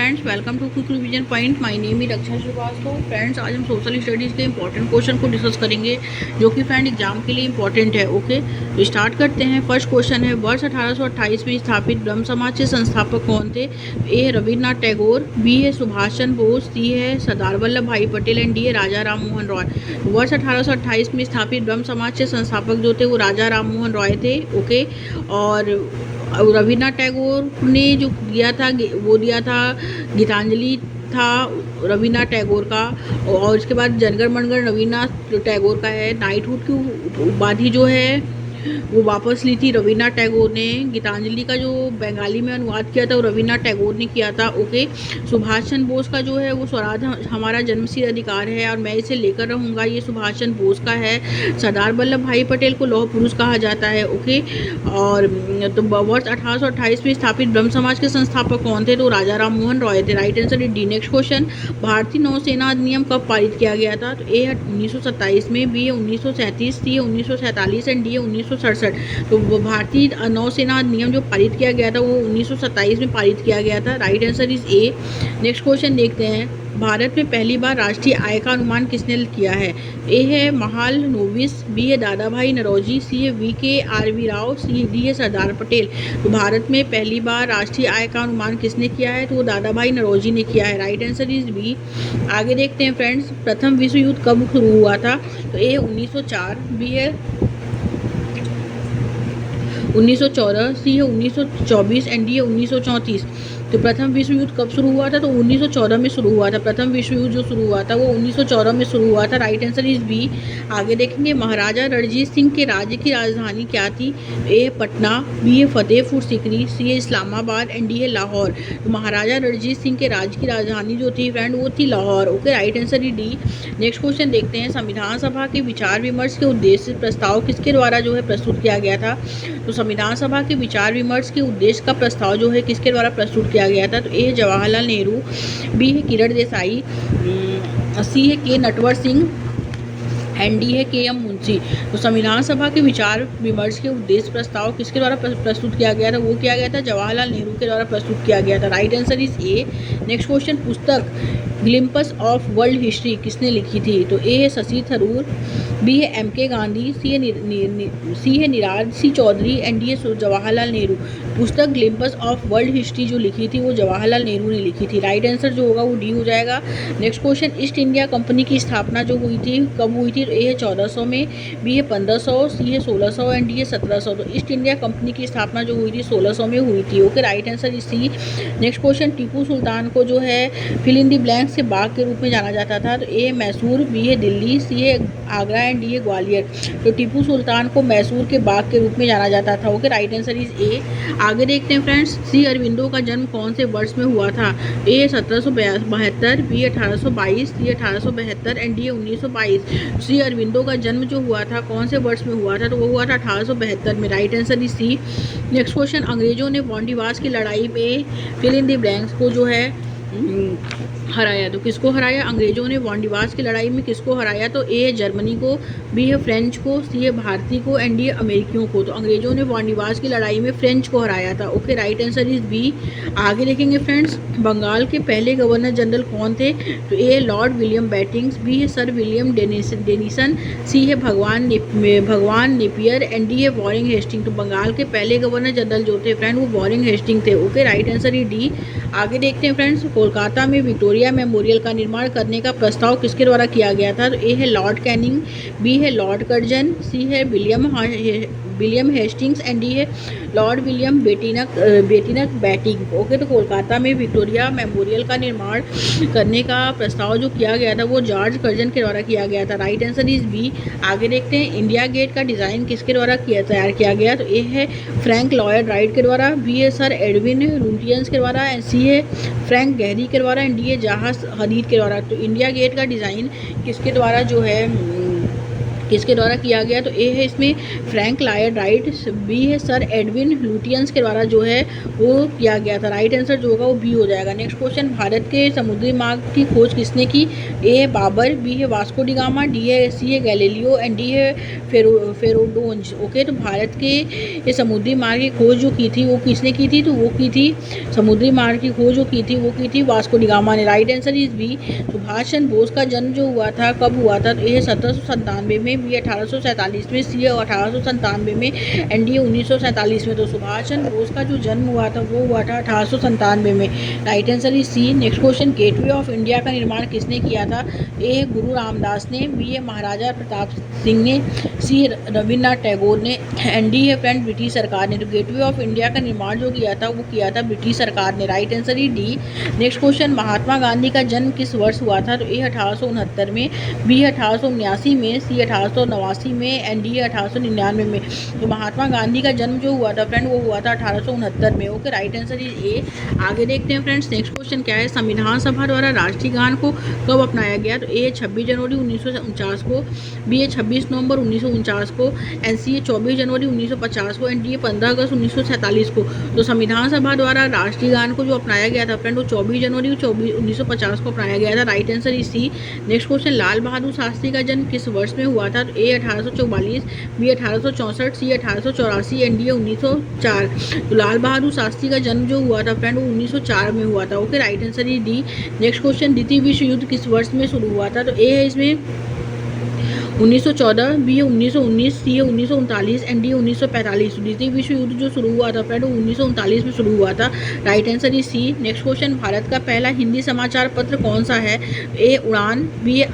Friends, welcome to quick revision point. My name is Raksha Srivastava. Friends, आज हम social studies के important question को discuss करेंगे जो कि फ्रेंड एग्जाम के लिए इंपॉर्टेंट है। ओके, तो स्टार्ट करते हैं। फर्स्ट क्वेश्चन है, वर्ष 1828 में स्थापित ब्रह्म समाज के संस्थापक कौन थे? ए है रविन्द्रनाथ टैगोर, बी है सुभाष चंद्र बोस, सी है सरदार वल्लभ भाई पटेल एंड डी है राजा राम मोहन रॉय। वर्ष 1828 में स्थापित ब्रह्म समाज के संस्थापक जो थे वो राजा राम मोहन रॉय थे। ओके, और रविन्द्रनाथ टैगोर ने जो दिया था गीतांजलि था रविन्द्रनाथ टैगोर का। और उसके बाद जनगण मनगण रविन्द्रनाथ टैगोर का है। नाइटहुड की उपाधि जो है वो वापस ली थी रविन्द्रनाथ टैगोर ने। गीतांजलि का जो बंगाली में अनुवाद किया था वो रविन्द्रनाथ टैगोर ने किया था। ओके, सुभाष चंद्र बोस का जो है वो स्वराज हमारा जन्मसिद्ध अधिकार है और मैं इसे लेकर रहूँगा, ये सुभाष चंद्र बोस का है। सरदार वल्लभ भाई पटेल को लौह पुरुष कहा जाता है। ओके, और तो वर्ष 1828 में स्थापित ब्रह्म समाज के संस्थापक कौन थे? तो राजा राम मोहन रॉय थे। Right answer is D. Next question, भारतीय नौसेना अधिनियम कब पारित किया गया था? तो ए है 1927 में, बी है 1937, सी है 1947 एंड डी है 1967। तो भारतीय नौसेना अधिनियम जो पारित किया गया था वो 1927 में पारित किया गया था। Right answer is A. Next question देखते हैं, भारत में पहली बार राष्ट्रीय आय का अनुमान किसने किया है? ए है महालनोबिस, बी है दादा भाई नौरोजी, सी है VKRV राव, सी डी है सरदार पटेल। तो भारत में पहली बार राष्ट्रीय आय का अनुमान किसने किया है? तो वो दादा भाई नौरोजी ने किया है। Right answer is B. आगे देखते हैं फ्रेंड्स, प्रथम विश्व युद्ध कब शुरू हुआ था? तो ए 1904, बी है 1914, सी है 1924 एंड डी है 1934। तो प्रथम विश्व युद्ध कब शुरू हुआ था? तो 1914 में शुरू हुआ था। प्रथम विश्व युद्ध जो शुरू हुआ था वो 1914 में शुरू हुआ था। Right answer is B. आगे देखेंगे, महाराजा रणजीत सिंह के राज्य की राजधानी क्या थी? ए है पटना, बी है फतेहपुर सीकरी, सी है इस्लामाबाद एंड डी है लाहौर। तो महाराजा रणजीत सिंह के राज्य की राजधानी जो थी फ्रेंड वो थी Lahore. Okay, right answer is D. Next question देखते हैं, संविधान सभा के विचार विमर्श के उद्देश्य प्रस्ताव किसके द्वारा जो है प्रस्तुत किया गया था? तो संविधान सभा के विचार विमर्श के उद्देश्य का प्रस्ताव जो है किसके द्वारा प्रस्तुत किया गया था? तो ए है जवाहरलाल नेहरू, बी है किरण देसाई, सी है के नटवर सिंह एंड डी है KM मुंशी। तो संविधान सभा के विचार विमर्श के उद्देश्य प्रस्ताव किसके द्वारा प्रस्तुत किया गया था? वो किया गया था जवाहरलाल नेहरू के द्वारा प्रस्तुत किया गया था। Right answer is A. Next question, पुस्तक ग्लिम्पस ऑफ वर्ल्ड हिस्ट्री किसने लिखी थी? तो ए है शशि थरूर, बी है MK गांधी, सी है eras C Chaudhary and D है जवाहरलाल नेहरू। पुस्तक ग्लिम्पस ऑफ वर्ल्ड हिस्ट्री जो लिखी थी वो जवाहरलाल नेहरू ने लिखी थी। राइट आंसर जो होगा वो डी हो जाएगा। Next question, east India company की स्थापना जो हुई थी कब हुई थी? तो ए है 1400 में, बी है 1500, सी है 1600 एंड डी है 1700। तो ईस्ट इंडिया कंपनी की स्थापना जो हुई थी 1600 में हुई थी। Okay, right answer is C. Next question, Tipu Sultan को जो है फिल इन दी ब्लैंक से बाघ के रूप में जाना जाता था। तो ए है मैसूर, बी है दिल्ली, सी है आगरा एंड डी है ग्वालियर। तो टीपू सुल्तान को मैसूर के बाघ के रूप में जाना जाता था। ओके, राइट आंसर इज ए। आगे देखते हैं फ्रेंड्स, श्री अरविंदो का जन्म कौन से वर्ष में हुआ था? A 1772, B 1822, C 1872 and D 1922। Shri Aurobindo का जन्म जो हुआ था कौन से वर्ष में हुआ था? तो वो हुआ था 1872 में। Right answer is C. Next question, अंग्रेजों ने वांडीवास की लड़ाई में फिल इन द ब्लैंक्स को जो है हराया। तो किसको हराया? अंग्रेजों ने वांडीवास की लड़ाई में किसको हराया? तो ए है जर्मनी को, बी है फ्रेंच को, सी है भारतीय को एंड डी है अमेरिकियों को। तो अंग्रेजों ने वांडीवास की लड़ाई में फ्रेंच को हराया था। Okay, right answer is B. आगे देखेंगे फ्रेंड्स, बंगाल के पहले गवर्नर जनरल कौन थे? तो ए है लॉर्ड विलियम बेटिंग्स, बी है सर विलियम डेनिसन, सी है भगवान नेपियर एंड डी है वॉरेन हेस्टिंग। तो बंगाल के पहले गवर्नर जनरल जो थे फ्रेंड वो वॉरेन हेस्टिंग थे। Okay, right answer is D. आगे देखते हैं फ्रेंड्स, कोलकाता में विक्टोरिया मेमोरियल का निर्माण करने का प्रस्ताव किसके द्वारा किया गया था? तो ए है लॉर्ड कैनिंग, बी है लॉर्ड कर्जन, सी है विलियम हेस्टिंग्स एंड डी है लॉर्ड विलियम बेटिनक बैटिंग। ओके, तो कोलकाता में विक्टोरिया मेमोरियल का निर्माण करने का प्रस्ताव जो किया गया था वो जॉर्ज कर्जन के द्वारा किया गया था। Right answer is B. आगे देखते हैं, इंडिया गेट का डिज़ाइन किसके द्वारा तैयार किया गया? तो ए है फ्रैंक लॉयड राइट के द्वारा, बी है सर एडविन लुटियंस के द्वारा एंड सी है फ्रैंक गहरी के द्वारा एंड डी है जहाज हदीद के द्वारा। तो इंडिया गेट का डिज़ाइन किसके द्वारा जो है किसके द्वारा किया गया, तो ए है इसमें फ्रैंक लॉयड राइट, बी है सर एडविन लुटियंस के द्वारा जो है वो किया गया था। राइट आंसर जो होगा वो बी हो जाएगा। नेक्स्ट क्वेश्चन, भारत के समुद्री मार्ग की खोज किसने की, ए है बाबर, बी है वास्को डी गामा, डी है सी है गैलीलियो एंड डी है फेरोडोंज। ओके, तो भारत के ये समुद्री मार्ग की खोज जो की थी वो किसने की थी, तो वो की थी समुद्री मार्ग की खोज जो की थी वो की थी वास्को डी गामा ने। Right answer is B. Subhash Chandra Bose का जन्म जो हुआ था कब हुआ था, तो ये 1797 में, बी 1847 में, सी 1897 में एंड डी 1947 में। तो सुभाष चंद्र बोस का जो जन्म हुआ था वो हुआ था 1897 में। Right answer is C. Next question, gateway of India का निर्माण किसने किया था, ए है गुरु रामदास ने, बी है महाराजा प्रताप सिंह ने, सी रविन्द्रनाथ टैगोर ने एंड डी है फ्रेंड ब्रिटिश सरकार ने। तो गेटवे ऑफ इंडिया का निर्माण जो किया था वो किया था ब्रिटिश सरकार ने। Right answer is D. Next question, Mahatma Gandhi का जन्म किस वर्ष हुआ था, तो ए 1869 में, बी 1879 में, सी 1889 में एंड डी 1899 में। तो महात्मा गांधी का जन्म जो हुआ था फ्रेंड वो हुआ था 1869 में। ओके, राइट आंसर इज ए। आगे देखते हैं फ्रेंड्स, नेक्स्ट क्वेश्चन क्या है, संविधान सभा द्वारा राष्ट्रीय गान को कब अपनाया गया, तो ए 26 जनवरी 1949 को, बी 26 नवंबर 1949 को एंड सी 24 जनवरी 1950 को एंड डी 15 अगस्त 1947 को। तो संविधान सभा द्वारा राष्ट्रीय गान को जो अपनाया गया था फ्रेंड वो 24 जनवरी 1950 को अपनाया गया था। Right answer is C. Next question, Lal Bahadur Shastri का जन्म किस वर्ष में हुआ था, तो A 1844, B 1864, C 1884 and D 1904। तो लाल बहादुर शास्त्री का जन्म जो हुआ था फ्रेंड वो 1904 में हुआ था। Okay, right answer is D. Next question, द्वितीय विश्व युद्ध किस वर्ष में शुरू हुआ था, तो ए है इसमें 1914, बी है 1919, सी है 1939 एंड डी 1945। द्वितीय विश्व युद्ध जो शुरू हुआ था फ्रेंड वो 1939 में शुरू हुआ था। Right answer is C. Next question, Bharat का पहला हिंदी समाचार पत्र कौन सा है, ए उड़ान, बी है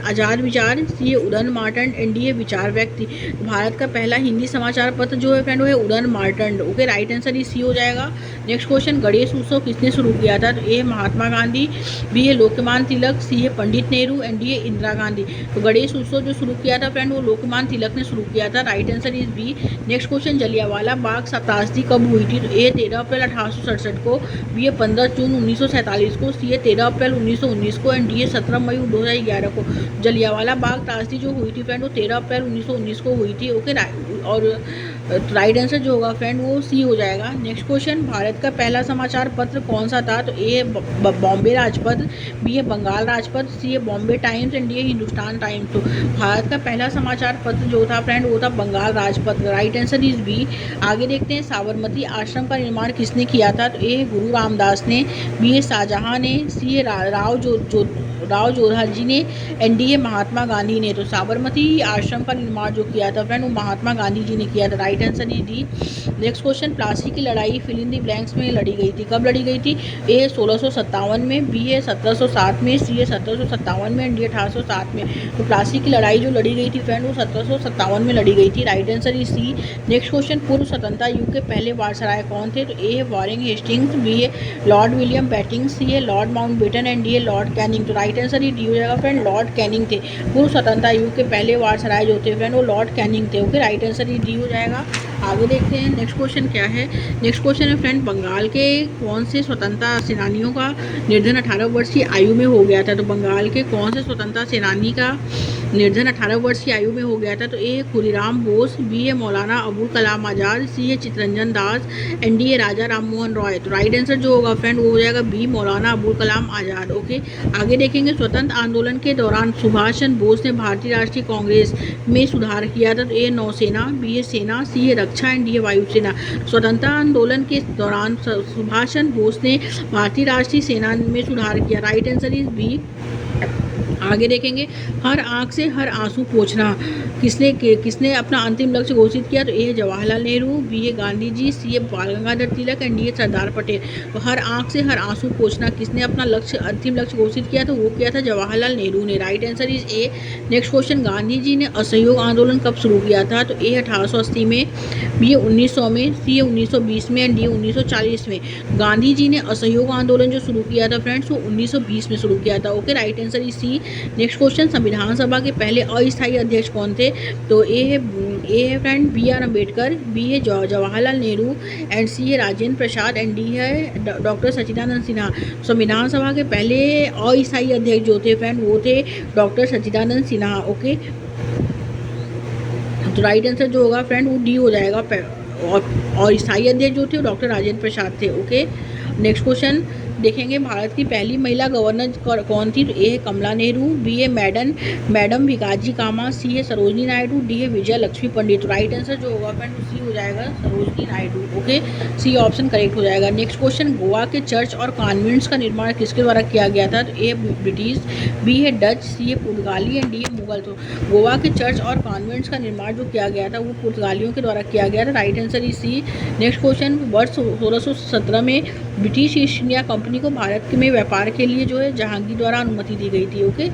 आजाद विचार, सी है उड़न मार्टंड एंड डी है विचार व्यक्ति। भारत का पहला हिंदी समाचार पत्र जो है फ्रेंड वो है Udant Martand. Okay, right answer is C हो जाएगा। नेक्स्ट क्वेश्चन, गणेश उत्सव किसने शुरू किया था, तो ए महात्मा गांधी, बी है लोकमान्य तिलक, सी है पंडित नेहरू एंड डी है इंदिरा गांधी। तो गणेश उत्सव जो शुरू किया था फ्रेंड वो लोकमान्य तिलक ने शुरू किया था। Right answer is B. Next question, Jallianwala Bagh त्रासदी कब हुई थी, तो ए 13 अप्रैल 1867 को, बी 15 जून 1947 को, सी 13 अप्रैल 1919 को एंड डी 17 मई 2011 को। जलियांवाला बाग त्रासदी जो हुई थी फ्रेंड वो 13 अप्रैल 1919 को हुई थी। ओके, और राइट आंसर जो होगा फ्रेंड वो सी हो जाएगा। नेक्स्ट क्वेश्चन, भारत का पहला समाचार पत्र कौन सा था, तो ए बॉम्बे राजपत्र, बी है बंगाल राजपत्र, सी है बॉम्बे टाइम्स एंड डी है हिंदुस्तान टाइम्स। तो भारत का पहला समाचार पत्र जो था फ्रेंड वो था बंगाल राजपत्र। Right answer is B. आगे देखते हैं, साबरमती आश्रम का निर्माण किसने किया था, तो ए गुरु रामदास ने, बी है शाहजहां ने, सी है राव जोधाजी ने एंड डी है महात्मा गांधी ने। तो साबरमती आश्रम का निर्माण जो किया था फ्रेंड वो महात्मा गांधी जी ने किया था। Right answer is D. Next question, Plassey की लड़ाई फिल इन द ब्लैंक्स में लड़ी गई थी, कब लड़ी गई थी, ए 1657 में, बी है 1707 में, सी है 1757 में एंड डी 1807 में। तो प्लासी की लड़ाई जो लड़ी गई थी फ्रेंड वो 1757 में लड़ी गई थी। Right answer is C. Next question, पूर्व स्वतंत्रता युग के पहले वायसराय कौन थे, तो ए है वॉरेन हेस्टिंग्स, बी है लॉर्ड विलियम बेटिंग, सी है लॉर्ड माउंटबेटन एंड डी है लॉर्ड कैनिंग। तो राइट आंसर ही डी हो जाएगा फ्रेंड, लॉर्ड कैनिंग थे। पूर्व स्वतंत्रता युग के पहले वायसराय जो थे फ्रेंड वो लॉर्ड कैनिंग थे। ओके, राइट आंसर ही डी हो जाएगा। आगे देखते हैं नेक्स्ट क्वेश्चन क्या है। नेक्स्ट क्वेश्चन है फ्रेंड, बंगाल के कौन से स्वतंत्रता सेनानियों का निर्धन 18 वर्ष की आयु में हो गया था, तो बंगाल के कौन से स्वतंत्रता सेनानी का निर्धन 18 वर्ष की आयु में हो गया था, तो ए खुदीराम बोस, बी है मौलाना अबुल कलाम आज़ाद, सी है चित्तरंजन दास एंड डी है राजा राम मोहन रॉय। तो राइट आंसर जो होगा फ्रेंड वो हो जाएगा बी मौलाना अबुल कलाम आज़ाद। ओके, आगे देखेंगे, स्वतंत्र आंदोलन के दौरान सुभाष चंद्र बोस ने भारतीय राष्ट्रीय कांग्रेस में सुधार किया था, तो ए नौसेना, बी है सेना, सी है रक्षा एंड डी है वायुसेना। स्वतंत्रता आंदोलन के दौरान सुभाष चंद्र बोस ने भारतीय राष्ट्रीय सेना में सुधार किया। Right answer is B. आगे देखेंगे, हर आंख से हर आंसू पोंछना किसने अपना अंतिम लक्ष्य घोषित किया, तो ए है जवाहरलाल नेहरू, बी है गांधी जी, सी है बाल गंगाधर तिलक एंड डी है सरदार पटेल। तो हर आंख से हर आंसू पोंछना किसने अपना अंतिम लक्ष्य घोषित किया, तो वो किया था जवाहरलाल नेहरू ने। Right answer is A. Next question, Gandhi ji ने असहयोग आंदोलन कब शुरू किया था, तो ए 1880 में, बी है 1900 में, सी है 1920 में एंड डी 1940 में। गांधी जी ने असहयोग आंदोलन जो शुरू किया था फ्रेंड्स वो 1920 में शुरू किया था। Okay, right answer is C. Next question, संविधान सभा के पहले अस्थायी अध्यक्ष कौन थे, तो ए है friend B R Ambedkar, B है जवाहरलाल नेहरू एंड सी है राजेंद्र प्रसाद एंड डी है डॉक्टर सच्चिदानंद सिन्हा। संविधान सभा के पहले अस्थायी अध्यक्ष जो थे फ्रेंड वो थे डॉक्टर सच्चिदानंद सिन्हा। ओके, तो राइट आंसर जो होगा फ्रेंड वो डी हो जाएगा। और स्थायी अध्यक्ष जो थे वो डॉक्टर राजेंद्र प्रसाद थे। ओके, नेक्स्ट क्वेश्चन देखेंगे, भारत की पहली महिला गवर्नर कौन थी? तो ए है कमला नेहरू, बी है मैडम भिकाजी कामा, सी है सरोजनी नायडू, डी है विजय लक्ष्मी पंडित। राइट आंसर जो होगा फ्रेंड सी हो जाएगा, Sarojini Naidu. Okay, C option correct हो जाएगा। नेक्स्ट क्वेश्चन, गोवा के चर्च और कॉन्वेंट्स का निर्माण किसके द्वारा किया गया था? तो ए ब्रिटिश, बी है डच, सी है पुर्तगाली एंड डी है मुगल। तो गोवा के चर्च और कॉन्वेंट्स का निर्माण जो किया गया था वो पुर्तगालियों के द्वारा किया गया था। Right answer is C. Next question, वर्ष 1617 में ब्रिटिश ईस्ट इंडिया कंपनी को भारत में व्यापार के लिए जो है जहांगीर द्वारा अनुमति दी गई थी। Okay,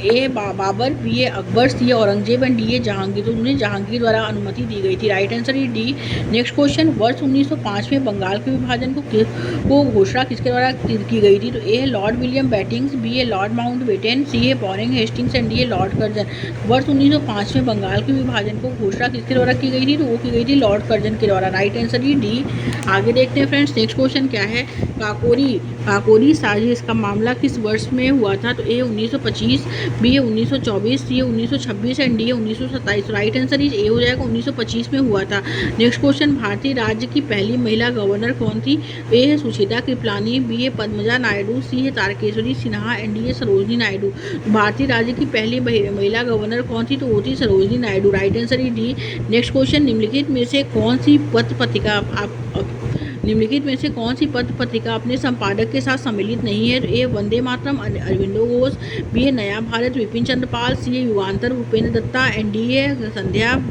A Babur, B A Akbar, C A Aurangzeb and D A Jahangir. तो उन्हें जहांगीर द्वारा अनुमति दी गई थी। Right answer is D. Next question, वर्ष 1905 में बंगाल के विभाजन को घोषणा किसके द्वारा की गई थी? तो ए है लॉर्ड विलियम बेटिंग्स, बी ए लॉर्ड माउंटबेटन, सी ए बॉरिंग हेस्टिंग्स एंड डी ए लॉर्ड कर्जन। वर्ष 1905 में बंगाल के विभाजन को घोषणा किसके द्वारा की गई थी? तो वो की गई थी लॉर्ड कर्जन के द्वारा। Right answer is D. आगे देखते हैं फ्रेंड्स, नेक्स्ट क्वेश्चन क्या है, काकोरी साजिश का मामला किस वर्ष में हुआ था? तो A 1925, B A 1924, C A 1926 and D A 1927। Right answer is A हो जाएगा, 1925 में हुआ था। नेक्स्ट क्वेश्चन, भारतीय राज्य की पहली महिला गवर्नर कौन थी? ए है सुशीला कृपलानी, बी ए पद्मजा नायडू, सी है तारकेश्वरी सिन्हा एंड डी ए सरोजनी नायडू। भारतीय राज्य की पहली महिला गवर्नर कौन थी? तो वो थी Sarojini Naidu. Right answer is D. Next question, निम्नलिखित में से कौन सी पत्र पत्रिका अपने संपादक के साथ सम्मिलित नहीं है? ए वंदे मातरम अरविंदो घोष, बी ए नया भारत विपिन चंद्र पाल, सी ए युगांतर भूपेंद्र दत्ता एंड डी ए संध्या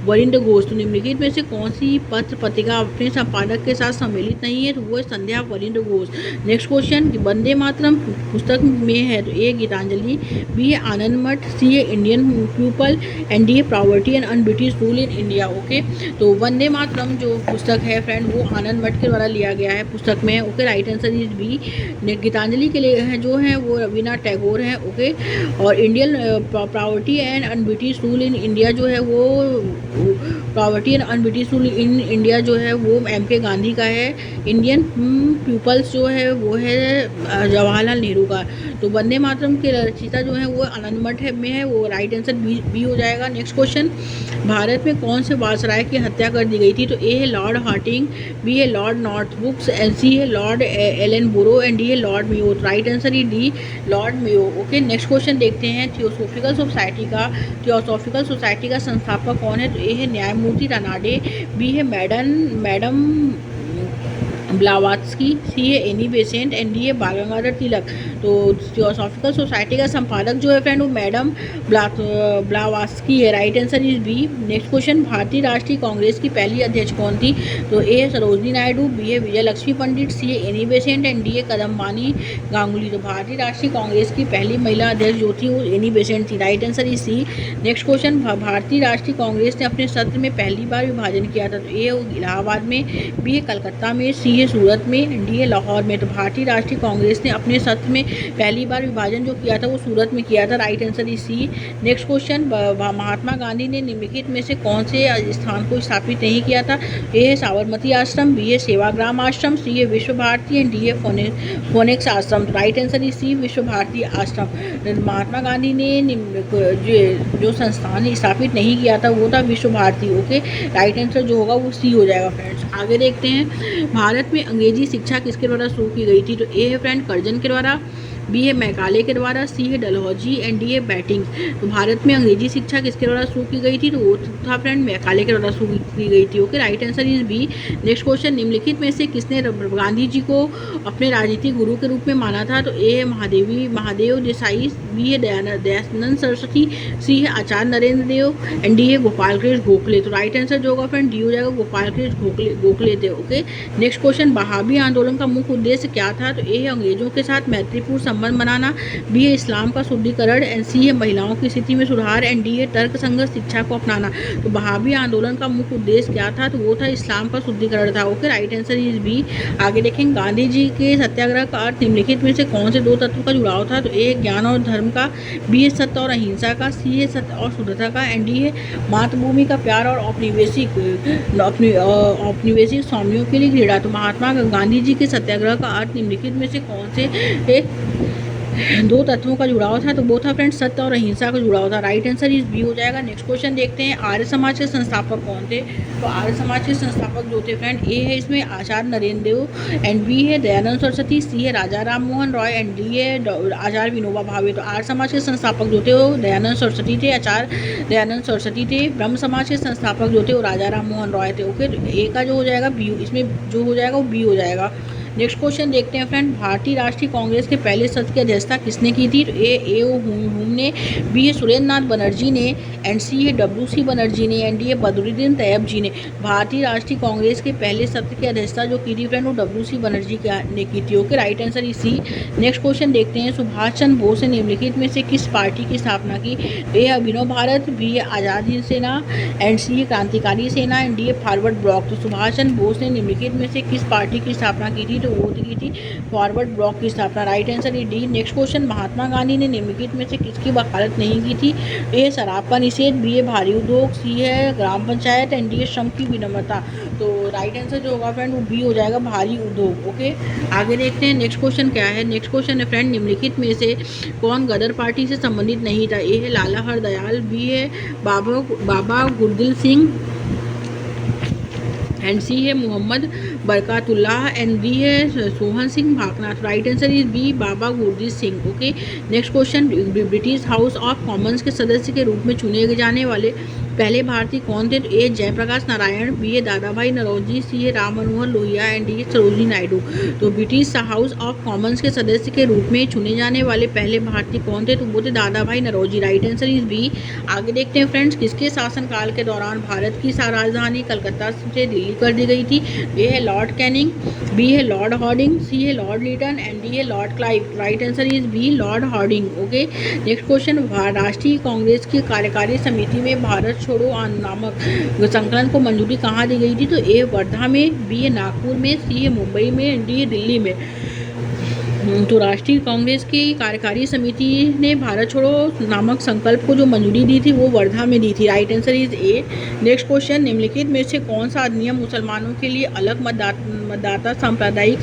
वरिंद्र घोष। तो निम्नलिखित में से कौन सी पत्र पत्रिका अपने संपादक के साथ सम्मिलित नहीं है? तो वो है संध्या वरिंद्र घोष। नेक्स्ट क्वेश्चन, वंदे मातरम पुस्तक में है तो ए गीतांजलि, बी है आनंद मठ, सी है इंडियन पीपल एंड डी है property and un British rule in India. Okay, तो वंदे मातरम जो पुस्तक है फ्रेंड वो आनंद मठ के द्वारा लिया गया है पुस्तक में। Okay, right answer is B. Gitanjali के लिए है जो है वो रवीन्द्रनाथ टैगोर है। ओके, और Indian property and un British rule in India जो है वो property and un British rule in India जो है वो एम के गांधी का है। इंडियन पीपल्स जो है वो है जवाहरलाल नेहरू का। तो वंदे मातरम के रचयिता जो है वो आनंद मठ में है, वो राइट आंसर बी हो जाएगा। नेक्स्ट क्वेश्चन, भारत में कौन से वायसराय की हत्या कर दी गई थी? तो ए है लॉर्ड हार्टिंग, बी है लॉर्ड नॉर्थब्रुक्स एंड सी है लॉर्ड एलनबोरो एंड डी है लॉर्ड मेयो। राइट आंसर ही D, Lord Mayo. Okay, next question देखते हैं, थियोसॉफिकल सोसाइटी का संस्थापक कौन है? तो ए है न्यायमूर्ति रानाडे, बी है मैडम ब्लावात्स्की, सी है एनी बेसेंट एंड डी है बाल गंगाधर तिलक। तो थियोसॉफिकल सोसाइटी का संपादक जो है फ्रेंड वो मैडम ब्लावात्स्की है। Right answer is B. Next question, भारतीय राष्ट्रीय कांग्रेस की पहली अध्यक्ष कौन थी? तो ए है सरोजनी नायडू, बी है विजय लक्ष्मी पंडित, सी है एनी बेसेंट एंड डी है कदम्बानी गांगुली। तो भारतीय राष्ट्रीय कांग्रेस की पहली महिला अध्यक्ष जो थी वो एनी बेसेंट थी। Right answer is C. Next question, भारतीय राष्ट्रीय कांग्रेस ने अपने सत्र में पहली बार विभाजन किया था? तो ए इलाहाबाद में, बी है कलकत्ता में, सी है सूरत में, डी है लाहौर में। तो भारतीय राष्ट्रीय कांग्रेस ने अपने सत्र में पहली बार विभाजन जो किया था वो सूरत में किया था। Right answer is C. Next question, Mahatma Gandhi ने निम्नलिखित में से कौन से स्थान को स्थापित नहीं किया था? ए है साबरमती आश्रम, बी है सेवाग्राम आश्रम, सी है विश्व भारती एंड डी है फोनेक्स आश्रम। राइट आंसर इज सी, विश्व भारती आश्रम। महात्मा गांधी ने जो संस्थान स्थापित नहीं किया था वो था विश्व भारती। ओके, राइट आंसर जो होगा वो सी हो जाएगा फ्रेंड्स। आगे देखते हैं, भारत में अंग्रेजी शिक्षा किसके द्वारा शुरू की गई थी? तो ए है फ्रेंड कर्जन के द्वारा, बी है मैकाले के द्वारा, सी है डलहौजी एंड डी है बैटिंग। तो भारत में अंग्रेजी शिक्षा किसके द्वारा शुरू की गई थी? तो वो था फ्रेंड मैकाले के द्वारा शुरू की गई थी। Okay, right answer is B. Next question, निम्नलिखित में से किसने गांधी जी को अपने राजनीतिक गुरु के रूप में माना था? तो ए है महादेव देसाई, बी है दयानंद सरस्वती, सी है आचार्य नरेंद्र देव एंड डी है गोपाल कृष्ण गोखले। तो राइट आंसर जो होगा फ्रेंड डी हो जाएगा, गोपाल कृष्ण गोखले थे। ओके, नेक्स्ट क्वेश्चन, बहावी आंदोलन का मुख्य उद्देश्य क्या था? तो ए है अंग्रेजों के साथ मैत्रीपूर्ण संबंध बनाना, बी है इस्लाम का शुद्धिकरण एंड सी है महिलाओं की स्थिति में सुधार एंड डी है तर्कसंगत शिक्षा को अपनाना। तो बहावी आंदोलन का मुख्य उद्देश्य क्या था? तो वो था इस्लाम का शुद्धिकरण था। Okay, right answer is B. आगे देखेंगे, गांधी जी के सत्याग्रह का अर्थ निम्नलिखित में से कौन से दो तत्व का जुड़ाव था? तो ए ज्ञान और धर्म का, बी है सत्य और अहिंसा का, सी है सत्य और शुद्धता का एंड डी है मातृभूमि का प्यार और औपनिवेशिक स्वामियों के लिए घृणा। तो महात्मा गांधी जी के सत्याग्रह का अर्थ निम्नलिखित में से कौन से दो तत्वों का जुड़ाव था, तो वो था फ्रेंड्स सत्य और अहिंसा का जुड़ाव था। राइट आंसर इज बी हो जाएगा। नेक्स्ट क्वेश्चन देखते हैं, आर्य समाज के संस्थापक कौन थे? तो आर्य समाज के संस्थापक जो थे फ्रेंड, ए है इसमें आचार्य नरेंद्र देव, एंड बी है दयानंद सरस्वती, सी है राजा राम मोहन रॉय, एंड डी है आचार्य विनोबा भावे। तो आर्य समाज के संस्थापक जो थे वो दयानंद सरस्वती थे, आचार्य दयानंद सरस्वती थे। ब्रह्म समाज के संस्थापक जो थे वो राजा राम मोहन रॉय थे। ओके, ए का जो हो जाएगा बी, इसमें जो हो जाएगा वो बी हो जाएगा। नेक्स्ट क्वेश्चन देखते हैं फ्रेंड, भारतीय राष्ट्रीय कांग्रेस के पहले सत्र की अध्यक्षता किसने की थी? तो ए ओ हुम ने, बी है सुरेंद्र नाथ बनर्जी ने, एंड सी है WC बनर्जी ने, एंड डी है बदरुद्दीन तैयब जी ने। भारतीय राष्ट्रीय कांग्रेस के पहले सत्र की अध्यक्षता जो की थी फ्रेंड वो WC बनर्जी ने की थी। Okay, right answer is C. Next question देखते हैं, सुभाष चंद्र बोस ने निम्नलिखित में से किस पार्टी की स्थापना की? ए है अभिनव भारत, बी है आज़ाद हिंद सेना, एंड सी है क्रांतिकारी सेना, एंड डी है फॉरवर्ड ब्लॉक। तो सुभाष चंद्र बोस ने निम्नलिखित में से किस पार्टी की स्थापना की थी? तो वो की थी फॉरवर्ड ब्लॉक की स्थापना। Right answer is D. Next question, Mahatma Gandhi ने निम्नलिखित में से किसकी वकालत नहीं की थी? ए शराब का निषेध, बी है भारी उद्योग, सी है ग्राम पंचायत, एंड डी है श्रम की विनम्रता। तो राइट आंसर जो होगा फ्रेंड वो बी हो जाएगा, भारी उद्योग। ओके, आगे देखते हैं नेक्स्ट क्वेश्चन क्या है। नेक्स्ट क्वेश्चन है फ्रेंड, निम्नलिखित में से कौन गदर पार्टी से संबंधित नहीं था? ए है लाला हरदयाल, बी है बाबा गुरदिल सिंह, एंड सी है मोहम्मद बरकातुल्लाह, एंड डी है सोहन सिंह भागनाथ। Right answer is B, Baba Gurjit Singh. Okay, next question, British House of Commons के सदस्य के रूप में चुने जाने वाले पहले भारतीय कौन थे? तो ए जयप्रकाश नारायण, बी है दादा भाई नौरोजी, सी है राम मनोहर लोहिया, एंड डी है सरोजिनी नायडू। तो ब्रिटिश हाउस ऑफ कॉमन्स के सदस्य के रूप में चुने जाने वाले पहले भारतीय कौन थे? तो वो थे Dadabhai Naoroji. Right answer is B. आगे देखते हैं फ्रेंड्स, किसके शासनकाल के दौरान भारत की राजधानी कलकत्ता से दिल्ली कर दी गई थी? ए है लॉर्ड कैनिंग, बी है लॉर्ड हॉर्डिंग, सी है लॉर्ड लिटन, एंड डी है lord Clive. Right answer is B, lord Hardinge. Okay, next question, राष्ट्रीय कांग्रेस की कार्यकारी समिति में भारत छोड़ो नामक संकलन को मंजूरी कहाँ दी गई थी? तो ए वर्धा में, बी है नागपुर में, सी है मुंबई में, डी है दिल्ली में। तो राष्ट्रीय कांग्रेस की कार्यकारी समिति ने भारत छोड़ो नामक संकल्प को जो मंजूरी दी थी वो वर्धा में दी थी। Right answer is A. Next question, निम्नलिखित में से कौन सा अधिनियम मुसलमानों के लिए अलग मतदाता सांप्रदायिक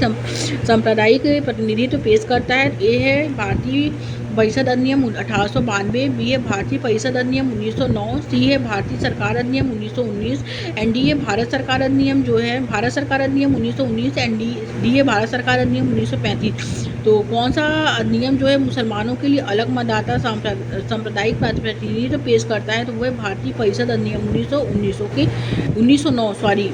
प्रतिनिधित्व पेश करता है? ए है भारतीय परिषद अधिनियम 1892, बी है भारतीय परिषद अधिनियम 1909, सी है भारतीय सरकार अधिनियम 1919, एंड डी है भारत सरकार अधिनियम जो है भारत सरकार अधिनियम 1919, एंड डी है भारत सरकार अधिनियम 1935। तो कौन सा अधिनियम जो है मुसलमानों के लिए अलग मतदाता सांप्रदायिक प्रतिनिधित्व पेश करता है? तो वह भारतीय परिषद अधिनियम 1909 sorry.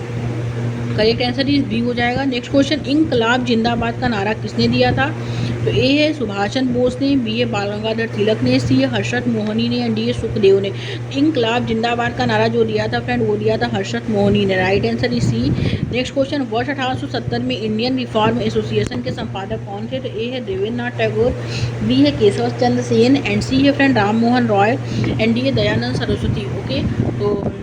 Correct answer is B हो जाएगा। नेक्स्ट क्वेश्चन, इंकलाब जिंदाबाद का नारा किसने दिया था? तो ए है सुभाष चंद्र बोस ने, बी है बाल गंगाधर तिलक ने, सी है हर्षद मोहनी ने, एंड डी है सुखदेव ने। इंकलाब जिंदाबाद का नारा जो दिया था फ्रेंड वो दिया था हर्षद मोहनी ने। Right answer is C. Next question, वर्ष 1870 में इंडियन रिफॉर्म एसोसिएशन के संपादक कौन थे? तो ए है देवेंद्र नाथ टैगोर, बी है केशव चंद्र सेन, एंड सी है friend Ram Mohan Roy, and D है दयानंद सरस्वती। ओके,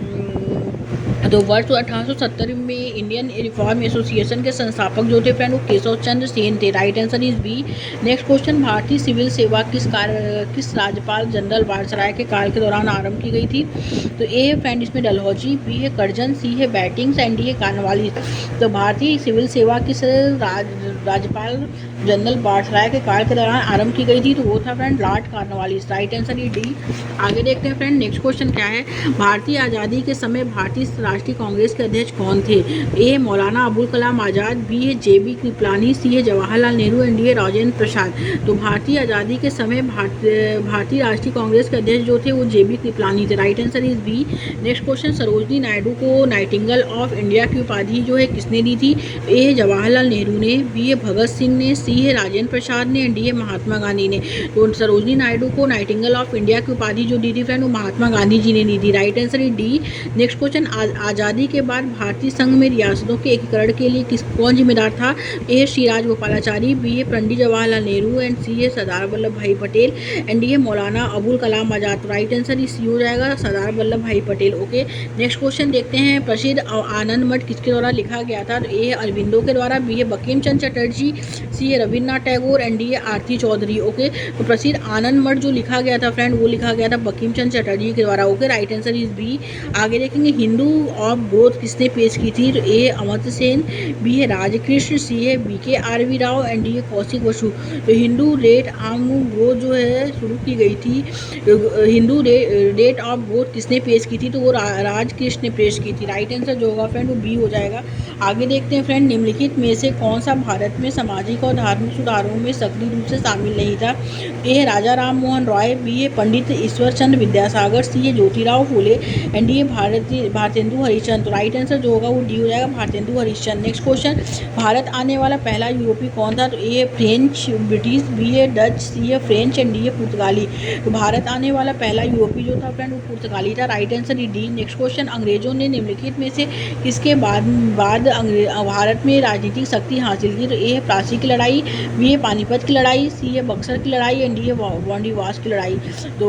तो वर्ष 1870 में इंडियन रिफॉर्म एसोसिएशन के संस्थापक जो थे फ्रेंड वो केशव चंद्र सेन थे। Right answer is B. Next question, भारतीय सिविल सेवा किस राज्यपाल जनरल वायसराय के काल के दौरान आरंभ की गई थी? तो ए है फ्रेंड इसमें डलहौजी, बी है कर्जन, सी है बैटिंग्स, एंड डी है कानवालिस। तो भारतीय सिविल सेवा किस राज्यपाल जनरल वायसराय के काल के दौरान आरंभ की गई थी? तो वो था friend Lord Cornwallis. Right answer is D. आगे देखते हैं फ्रेंड, नेक्स्ट क्वेश्चन क्या है, भारतीय आज़ादी के समय भारतीय राष्ट्रीय कांग्रेस के अध्यक्ष कौन थे? ए मौलाना अबुल कलाम आज़ाद, बी है JB कृपलानी, सी है जवाहरलाल नेहरू, एंड डी है राजेंद्र प्रसाद। तो भारतीय आज़ादी के समय भारतीय राष्ट्रीय कांग्रेस के अध्यक्ष जो थे वो JB कृपलानी थे। Right answer is B. Next question, Sarojini Naidu को नाइटिंगेल ऑफ इंडिया की उपाधि जो है किसने दी थी? ए है जवाहरलाल नेहरू ने, बी है भगत सिंह ने, सी है राजेंद्र प्रसाद ने, एंड डी है महात्मा गांधी ने। तो सरोजनी नायडू को नाइटिंगेल ऑफ इंडिया की उपाधि जो दी थी फ्रेंड वो महात्मा गांधी जी ने दी थी। Right answer is D. Next question, आज़ादी के बाद भारतीय संघ में रियासतों के एकीकरण के लिए कौन जिम्मेदार था? ए श्री राजगोपालाचारी, बी है पंडित जवाहरलाल नेहरू, एंड सी है सरदार वल्लभ भाई पटेल, एंड डी है मौलाना अबुल कलाम आज़ाद। राइट आंसर इस सी हो जाएगा, सरदार वल्लभ भाई पटेल। ओके, नेक्स्ट क्वेश्चन देखते हैं, प्रसिद्ध आनंद मठ किसके द्वारा लिखा गया था? ए है अरबिंदो के द्वारा, बी है बंकिम चंद्र चटर्जी, सी है रविन्द्रनाथ टैगोर एंड डी है आरती चौधरी। ओके, तो प्रसिद्ध आनंद मठ जो लिखा गया था फ्रेंड, वो लिखा गया था बंकिम चंद्र चटर्जी के द्वारा। Okay, right answer is B. आगे देखेंगे हिंदू ऑफ ग्रोथ किसने पेश की थी, तो ए अमर्त्य सेन, बी है राजकृष्ण, सी है BK राव एंड डी है कौशिक बसु। तो हिंदू रेट आम ग्रोथ जो है शुरू की गई थी, हिंदू रेट ऑफ ग्रोथ किसने पेश की थी, तो वो राजकृष्ण ने पेश की थी। राइट आंसर जो होगा फ्रेंड वो बी हो जाएगा। आगे देखते हैं फ्रेंड, निम्नलिखित में से कौन सा भारत में सामाजिक और धार्मिक सुधारों में सक्रिय रूप से शामिल नहीं था। ए है राजा राम मोहन रॉय, बी है पंडित ईश्वर चंद्र विद्यासागर, सी है ज्योतिराव फूले एंड डी है भारतेंदु हरिश्चंद्र। तो राइट आंसर जो होगा वो डी हो जाएगा, भारतेंदु हरिश्चंद्र। नेक्स्ट क्वेश्चन, भारत आने वाला पहला यूरोपीय कौन था, तो ए है फ्रेंच ब्रिटिश, बी है डच, सी है फ्रेंच एंड डी है पुर्तगाली। तो भारत आने वाला पहला यूरोपीय जो था फ्रेंड वो पुर्तगाली था। Right answer is D. Next question, अंग्रेजों ने निम्नलिखित में से किसके बाद भारत में राजनीतिक शक्ति हासिल की, तो ए है प्लासी की लड़ाई, बी है पानीपत की लड़ाई, सी है बक्सर की लड़ाई एंड डी है वांडीवास की लड़ाई। तो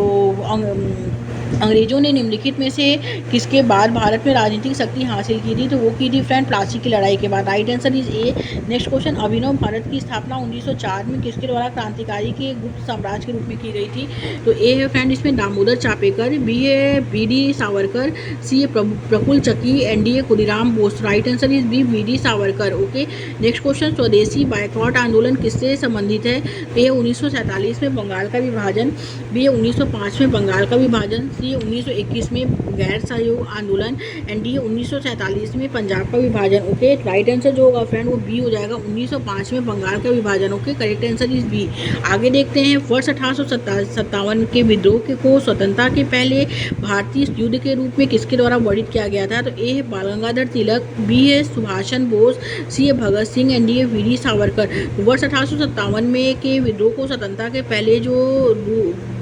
अंग्रेजों ने निम्नलिखित में से किसके बाद भारत में राजनीतिक शक्ति हासिल की थी, तो वो की थी फ्रेंड प्लासी की लड़ाई के बाद। Right answer is A. Next question, Abhinav Bharat की स्थापना 1904 में किसके द्वारा क्रांतिकारी के गुप्त साम्राज्य के रूप में की गई थी, तो ए है फ्रेंड इसमें दामोदर चापेकर, बी है BD सावरकर, सी है प्रफुल्ल चकी एंड डी है Khudiram Bose. Right answer is B, BD Savarkar. Okay, next question, swadeshi boycott आंदोलन किससे संबंधित है, ए है 1947 में बंगाल का विभाजन, बी है 1905 में बंगाल का विभाजन, सी 1921 में गैर सहयोग आंदोलन एंड डी 1947 में पंजाब का विभाजन। ओके, राइट आंसर जो होगा फ्रेंड वो बी हो जाएगा, 1905 में बंगाल का विभाजन। Okay, correct answer is B. आगे देखते हैं, वर्ष 1857 के विद्रोह को स्वतंत्रता के पहले भारतीय युद्ध के रूप में किसके द्वारा वर्णित किया गया था, तो ए है बाल गंगाधर तिलक, बी है सुभाष चंद्र बोस, सी है भगत सिंह एंड डी है VD सावरकर। वर्ष 1857 में के विद्रोह को स्वतंत्रता के पहले जो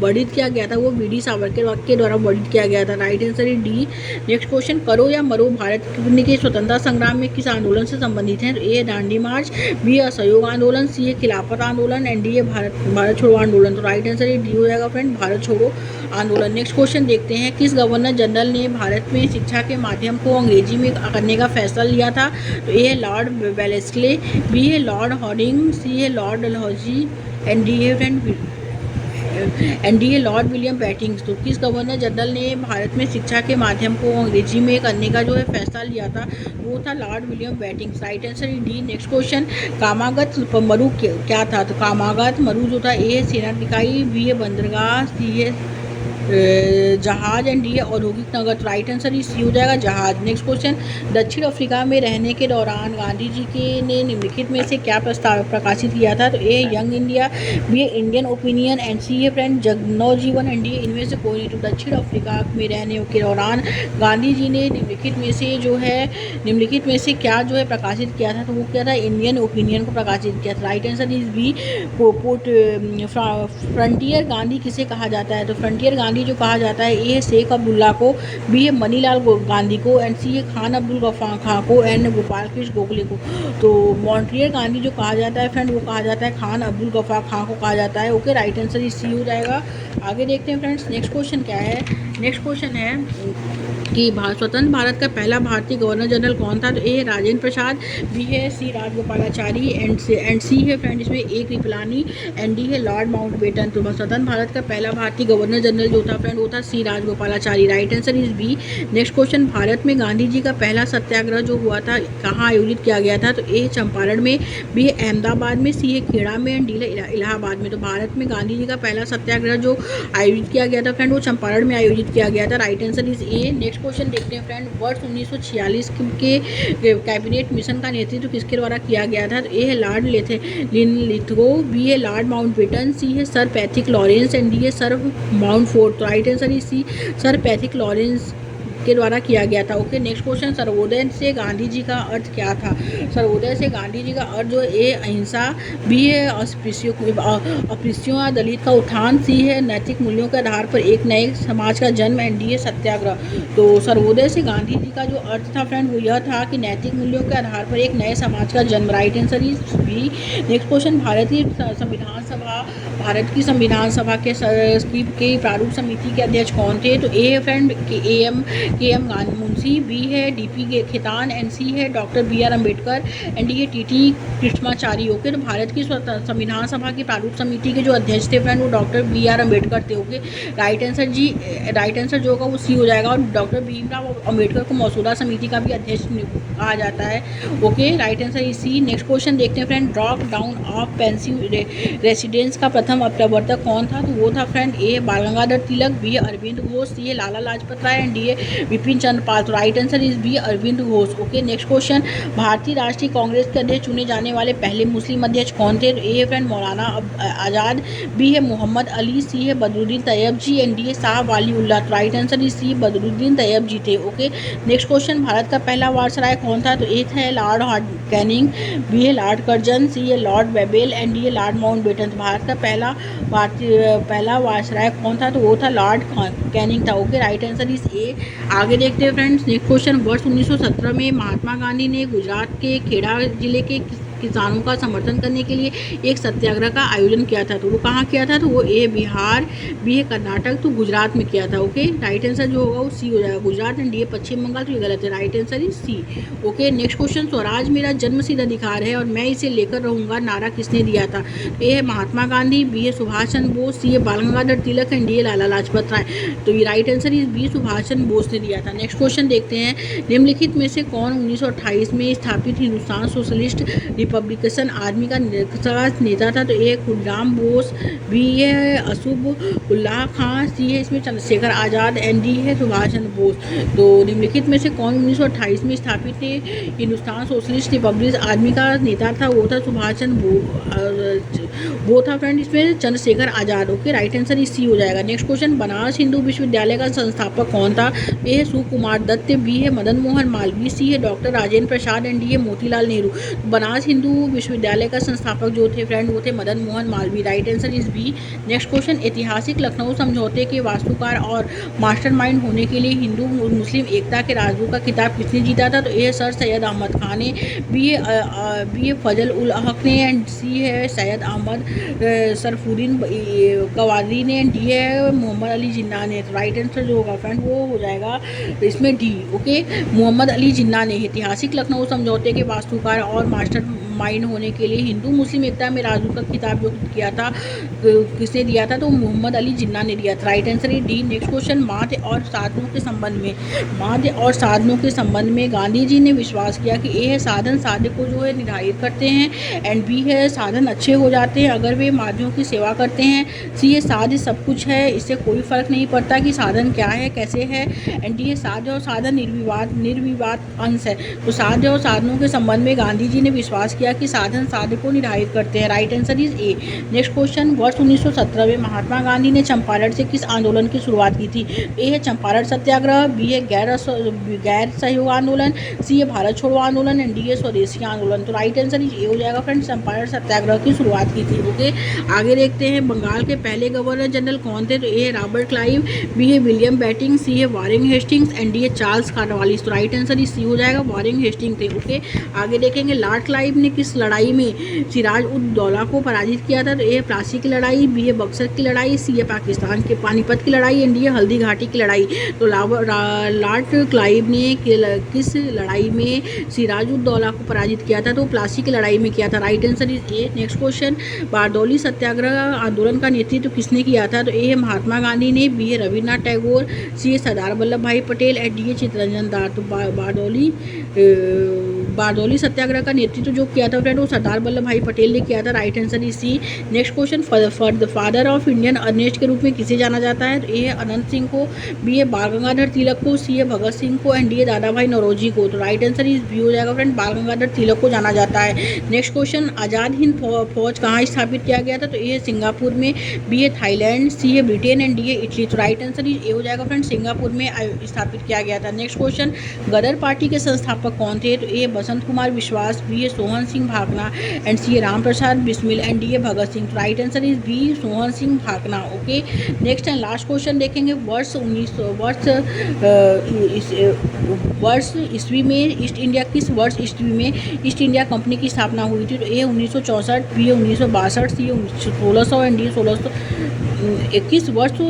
वर्णित किया गया था वो VD सावरकर के द्वारा वर्णित किया गया था। Right answer is D. Next question, करो या मरो भारत के स्वतंत्रता संग्राम में किस आंदोलन से संबंधित है, तो ए दांडी मार्च, बी असहयोग आंदोलन, सी है खिलाफत आंदोलन एंड डी है भारत छोड़ो आंदोलन। तो राइट आंसर इज डी हो जाएगा फ्रेंड, भारत छोड़ो आंदोलन। नेक्स्ट क्वेश्चन देखते हैं, किस गवर्नर जनरल ने भारत में शिक्षा के माध्यम को अंग्रेजी में करने का फैसला लिया था, तो ए है लॉर्ड वेलेस्ले, बी है लॉर्ड हॉर्डिंग, सी है लॉर्ड डलहौजी एंड डी है फ्रेंड लॉर्ड विलियम बेटिंग्स। तो किस गवर्नर जनरल ने भारत में शिक्षा के माध्यम को अंग्रेजी में करने का जो है फैसला लिया था, वो था Lord William Bentinck. Right answer is D. Next question, Komagata Maru क्या था, तो कामागत मरु जो था ए है सेना इकाई, बी है बंदरगाह, सी है जहाज एंड डी है औद्योगिक नगर। राइट आंसर इज सी हो जाएगा, जहाज। नेक्स्ट क्वेश्चन, दक्षिण अफ्रीका में रहने के दौरान गांधी जी के ने निम्नलिखित में से क्या प्रस्ताव प्रकाशित किया था, तो ए यंग इंडिया, बी है इंडियन ओपिनियन एंड सी है फ्रेंड नवजीवन एंड डी इनमें से कोई नहीं। तो दक्षिण अफ्रीका में रहने के दौरान गांधी जी ने निम्नलिखित में से क्या जो है प्रकाशित किया था, तो वो क्या था, इंडियन ओपिनियन को प्रकाशित किया था। Right answer is B. Frontier Gandhi किसे कहा जाता है, तो फ्रंटियर गांधी जो कहा जाता है, ए है शेख अब्दुल्ला को, बी है मनीलाल गांधी को एंड सी है खान अब्दुल गफ्फार खां को एंड गोपाल कृष्ण गोखले को। तो मॉन्ट्रियल गांधी जो कहा जाता है फ्रेंड वो कहा जाता है खान अब्दुल गफ्फार खां को कहा जाता है। Okay, right answer is C हो जाएगा। आगे देखते हैं फ्रेंड्स, नेक्स्ट क्वेश्चन क्या है। नेक्स्ट क्वेश्चन है कि स्वतंत्र भारत का पहला भारतीय गवर्नर जनरल कौन था, तो ए है राजेंद्र प्रसाद, बी है सी राजगोपालाचारी एंड सी है फ्रेंड इसमें ए कृपलानी एंड डी है लॉर्ड माउंटबेटन। तो स्वतंत्र भारत का पहला भारतीय गवर्नर जनरल जो था फ्रेंड वो था C Rajagopalachari. Right answer is B. Next question, Bharat में गांधी जी का पहला सत्याग्रह जो हुआ था कहाँ आयोजित किया गया था, तो ए चंपारण में, बी है अहमदाबाद में, सी है खेड़ा में एंड डी है इलाहाबाद में। तो भारत में गांधी जी का पहला सत्याग्रह जो आयोजित किया गया था फ्रेंड वो चंपारण में आयोजित किया गया था। Right answer is A. Next question देखते हैं फ्रेंड, वर्ष 1946 के कैबिनेट मिशन का नेतृत्व किसके द्वारा किया गया था, तो ए है लॉर्ड लिथगो, बी है लॉर्ड माउंटबेटन, सी है sir Pethick Lawrence and D है सर माउंटफोर्ड। तो right answer is C, sir Pethick Lawrence के द्वारा किया गया था। ओके, नेक्स्ट क्वेश्चन, सर्वोदय से गांधी जी का अर्थ क्या था, सर्वोदय से गांधी जी का अर्थ जो ए अहिंसा, बी है अस्पृश्यों या दलित का उत्थान, सी है नैतिक मूल्यों के आधार पर एक नए समाज का जन्म एंड डी है सत्याग्रह। तो सर्वोदय से गांधी जी का जो अर्थ था फ्रेंड वो यह था कि नैतिक मूल्यों के आधार पर एक नए समाज का जन्म। Right answer is B. Next question, Bharat की संविधान सभा के प्रारूप समिति के अध्यक्ष कौन थे, तो ए है फ्रेंड KM मुंशी, बी है DP खेतान एंड सी है डॉक्टर BR अम्बेडकर एंड ये TT कृष्णाचारी। ओके, तो भारत की संविधान सभा की प्रारूप समिति के जो अध्यक्ष थे फ्रेंड वो डॉक्टर BR अम्बेडकर थे। ओके, राइट आंसर जो होगा वो सी हो जाएगा। और डॉक्टर भीमराव अम्बेडकर को मसौदा समिति का भी अध्यक्ष कहा जाता है। Okay, right answer is C. Next question देखते हैं friend, drop down of pensive residence का प्रथम प्रवर्तक कौन था? तो वो था friend A Bal Gangadhar Tilak, B Aurobindo Ghosh, C Lala Lajpat Rai and D Bipin Chandra Pal. तो right answer is B Aurobindo Ghosh. Okay, next question, भारतीय राष्ट्रीय कांग्रेस के अध्यक्ष चुने जाने वाले पहले मुस्लिम अध्यक्ष कौन थे? तो ए है फ्रेंड मौलाना आज़ाद, बी है मोहम्मद अली, सी है बदरुद्दीन तैयब जी एंड डी है शाह वाली उल्लाह। तो right answer is C Badruddin Tyab ji थे। ओके, नेक्स्ट क्वेश्चन, भारत का पहला वायसराय कौन था? तो ए है लॉर्ड कैनिंग, बी है लॉर्ड कर्जन, सी है लॉर्ड बेबेल एंड डी है लॉर्ड माउंटबेटन। भारत का पहला वायसराय कौन था? तो वो था लॉर्ड कैनिंग था। ओके, राइट आंसर इज ए। आगे देखते हैं फ्रेंड्स, नेक्स्ट क्वेश्चन, वर्ष 1917 में महात्मा गांधी ने गुजरात के खेड़ा जिले के किसानों का समर्थन करने के लिए एक सत्याग्रह का आयोजन किया था। तो वो कहाँ किया था? तो वो ए बिहार, बी है कर्नाटक, तो गुजरात में किया था। ओके, राइट आंसर जो होगा वो सी हो जाएगा, गुजरात एंड डी है पश्चिम बंगाल। तो ये गलत है, right answer is C. Okay, next question, swaraj मेरा जन्मसिद्ध अधिकार है और मैं इसे लेकर रहूंगा नारा किसने दिया था? ए है महात्मा गांधी, बी है सुभाष चंद्र बोस, सी है बाल गंगाधर तिलक एंड डी है लाला लाजपत राय। तो ये right answer is B Subhash Chandra Bose ने दिया था। नेक्स्ट क्वेश्चन देखते हैं, निम्नलिखित में से कौन 1928 में स्थापित हिंदुस्तान सोशलिस्ट रिपब्लिकन आर्मी का नेता था? तो ए खुदराम बोस, बी है असुफ उल्लाह खां, सी है इसमें चंद्रशेखर आज़ाद एंड डी है सुभाष चंद्र बोस। तो निम्नलिखित में से कौन 1928 में स्थापित हिंदुस्तान सोशलिस्ट रिपब्लिक आर्मी का नेता था? वो था सुभाष चंद्र वो था फ्रेंड इसमें Chandrashekhar Azad. Okay, right answer इस सी हो जाएगा। नेक्स्ट क्वेश्चन, बनारस हिंदू विश्वविद्यालय का संस्थापक कौन था? ए है सुकुमार दत्त, बी है मदन मोहन मालवीय, सी है doctor Rajendra Prasad and D है मोतीलाल नेहरू। बनारस हिंदू विश्वविद्यालय का संस्थापक जो थे फ्रेंड वो थे Madan Mohan Malviya. Right answer is B. Next question, ऐतिहासिक लखनऊ समझौते के वास्तुकार और मास्टरमाइंड होने के लिए हिंदू मुस्लिम एकता के राजदूत का खिताब किसने जीता था? तो ए सर सैयद अहमद खान ने, बी है फजल उल हक ने एंड सी है सैयद अहमद सरफुद्दीन कवादरी ने एंड डी है मोहम्मद अली जिन्ना ने। तो राइट आंसर जो होगा फ्रेंड वो हो जाएगा इसमें डी। ओके, मोहम्मद अली जिन्ना ने ऐतिहासिक लखनऊ समझौते के वास्तुकार और मास्टर माइंड होने के लिए हिंदू मुस्लिम एकता में राजदूत का खिताब जो किया था किसने दिया था? तो मोहम्मद अली जिन्ना ने दिया था। राइट आंसर है डी। नेक्स्ट क्वेश्चन, माध्य और साधनों के संबंध में गांधी जी ने विश्वास किया कि ए है साधन साध्य को जो है निर्धारित करते हैं एंड बी है साधन अच्छे हो जाते हैं अगर वे माध्यमों की सेवा करते हैं, सी है साध्य सब कुछ है इससे कोई फर्क नहीं पड़ता कि साधन क्या है कैसे है एंड डी है साध्य और साधन निर्विवाद अंश है। तो साध्य और साधनों के संबंध में गांधी जी ने विश्वास किया कि साधन साध्य को निर्धारित करते हैं। Right answer is A. Next question, वर्ष 1917 में महात्मा गांधी ने चंपारण से किस आंदोलन की शुरुआत की थी? ए है चंपारण सत्याग्रह, बी है गैर सहयोग आंदोलन, सी है भारत छोड़ो आंदोलन एंड डी है स्वदेशी आंदोलन। तो राइट आंसर इज ए हो जाएगा फ्रेंड्स, चंपारण सत्याग्रह की शुरुआत की थी। ओके, आगे देखते हैं, बंगाल के पहले गवर्नर जनरल कौन थे? तो ए है रॉबर्ट क्लाइव, बी है विलियम बेटिंग, सी है वारिंग हेस्टिंग्स एंड डी है चार्ल्स कार्नवालिस। तो राइट आंसर इज सी हो जाएगा, वारिंग हेस्टिंग थे। ओके, आगे देखेंगे, लॉर्ड क्लाइव ने किस लड़ाई में सिराज उद दौला को पराजित किया था? तो ए प्लासी की लड़ाई, बी है बक्सर की लड़ाई, सी है पाकिस्तान के पानीपत की लड़ाई एंड डी है हल्दी घाटी की लड़ाई। तो लॉर्ड क्लाइव ने किस लड़ाई में सिराज उद दौला को पराजित किया था? तो प्लासी की लड़ाई में किया था। Right answer is A. Next question, Bardoli सत्याग्रह आंदोलन का नेतृत्व किसने किया था? तो ए है महात्मा गांधी ने, बी है रविन्द्रनाथ टैगोर, सी है सरदार वल्लभ भाई पटेल एंड डी है चित्तरंजन दास। तो बारदौली सत्याग्रह का नेतृत्व जो किया था फ्रेंड वो सरदार वल्लभ भाई पटेल ने किया था। Right answer is C. Next question, father of Indian unrest के रूप में किसे जाना जाता है? ए है अनंत सिंह को, बी है बाल गंगाधर तिलक को, सी है भगत सिंह को एंड डी है दादा भाई नौरोजी को। तो राइट आंसर इज बी हो जाएगा फ्रेंड, बाल गंगाधर तिलक को जाना जाता है। नेक्स्ट क्वेश्चन, आज़ाद हिंद फौज कहाँ स्थापित किया गया था? तो ए है सिंगापुर में, बी है थाईलैंड, सी है ब्रिटेन एंड डी है इटली। तो राइट आंसर इज ए हो जाएगा फ्रेंड, सिंगापुर में स्थापित किया गया था। नेक्स्ट क्वेश्चन, गदर पार्टी के संस्थापक कौन थे? तो ए बसंत कुमार विश्वास, बी है सोहन सिंह भाकना एंड सी है राम प्रसाद बिस्मिल एंड डी है भगत सिंह। तो right answer is B, Sohan Singh Bhakna. Okay, next and last question देखेंगे, वर्ष ईस्वी में ईस्ट इंडिया किस वर्ष ईस्वी में ईस्ट इंडिया कंपनी की स्थापना हुई थी? तो ए 1964, बी है 1962, सी है 1600 एंड डी 1621 वर्ष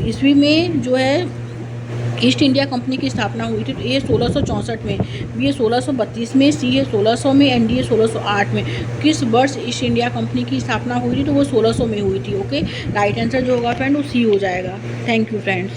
ईस्वी में जो है ईस्ट इंडिया कंपनी की स्थापना हुई थी? तो ए 1664 में, बी है 1632 में, सी है 1600 में एंड डी है 1608 में। किस वर्ष ईस्ट इंडिया कंपनी की स्थापना हुई थी? तो वो 1600 में हुई थी। ओके, राइट आंसर जो होगा फ्रेंड वो सी हो जाएगा। Thank you friends.